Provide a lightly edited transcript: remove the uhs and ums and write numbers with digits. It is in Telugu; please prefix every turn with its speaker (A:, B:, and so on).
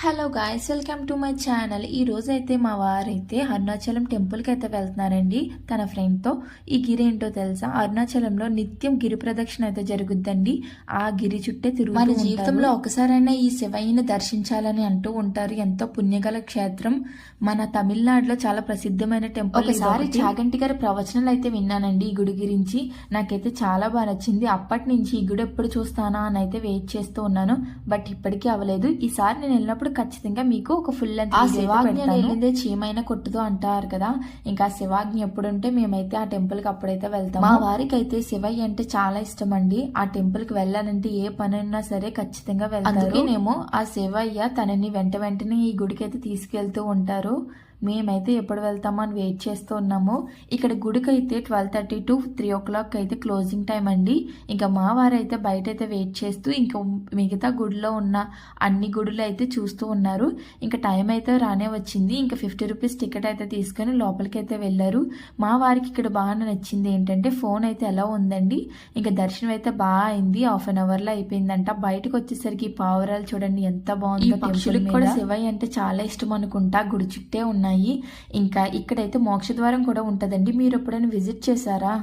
A: Hello guys, welcome to my channel. ఈ రోజు అయితే మా వారైతే అరుణాచలం టెంపుల్కి అయితే వెళ్తున్నారండి తన ఫ్రెండ్తో. ఈ గిరి ఏంటో తెలుసా? అరుణాచలంలో నిత్యం గిరి ప్రదక్షిణ అయితే జరుగుద్దండి. ఆ గిరి చుట్టే తిరుగుతూ మన జీవితంలో ఒకసారైనా ఈ శివయ్యని దర్శించాలని అంటూ ఉంటారు. ఎంతో పుణ్యగల క్షేత్రం. మన తమిళనాడులో చాలా ప్రసిద్ధమైన టెంపుల్. ఒకసారి చాగంటి గారి ప్రవచనాలు అయితే విన్నానండి ఈ గుడి గురించి. నాకైతే చాలా బాగా నచ్చింది. అప్పటి నుంచి ఈ గుడి ఎప్పుడు చూస్తానా అని అయితే వెయిట్ చేస్తూ ఉన్నాను. బట్ ఇప్పటికీ అవ్వలేదు. ఈసారి నేను వెళ్ళినప్పుడు ఖచ్చితంగా మీకు ఒక ఫుల్ లెంత్ శివాజ్ఞ చీమైన కొట్టుదో అంటారు కదా. ఇంకా శివాజ్ఞ ఎప్పుడుంటే మేమైతే ఆ టెంపుల్ కి అప్పుడైతే వెళ్తాం. మా వారికి అయితే శివయ్య అంటే చాలా ఇష్టం అండి. ఆ టెంపుల్ కి వెళ్ళాలంటే ఏ పని ఉన్నా సరే ఖచ్చితంగా వెళ్తారు. అందుకేనేమో ఆ శివయ్య తనని వెంటనే ఈ గుడికి అయితే తీసుకెళ్తూ ఉంటారు. మేమైతే ఎప్పుడు వెళ్తామో అని వెయిట్ చేస్తూ ఉన్నాము. ఇక్కడ గుడికి అయితే 12:30 to 3 o'clock అయితే క్లోజింగ్ టైం అండి. ఇంకా మా వారైతే బయట అయితే వెయిట్ చేస్తూ ఇంకా మిగతా గుడిలో ఉన్న అన్ని గుడులు అయితే చూస్తూ ఉన్నారు. ఇంకా టైం అయితే రానే వచ్చింది. ఇంకా 50 రూపీస్ టికెట్ అయితే తీసుకొని లోపలికి అయితే వెళ్ళారు. మా వారికి ఇక్కడ బాగా నచ్చింది ఏంటంటే ఫోన్ అయితే ఎలా ఉందండి. ఇంకా దర్శనం అయితే బాగా అయింది. 1/2 అవర్లో అయిపోయిందంట. బయటకు వచ్చేసరికి పావురాలు చూడండి ఎంత బాగుందో. పక్షులకు కూడా శివయ్య అంటే చాలా ఇష్టం అనుకుంటా. గుడి చుట్టే ఉన్నాయి. ఇంకా ఇక్కడైతే మోక్ష ద్వారం కూడా ఉంటదండి. మీరు ఎప్పుడైనా విజిట్ చేశారా?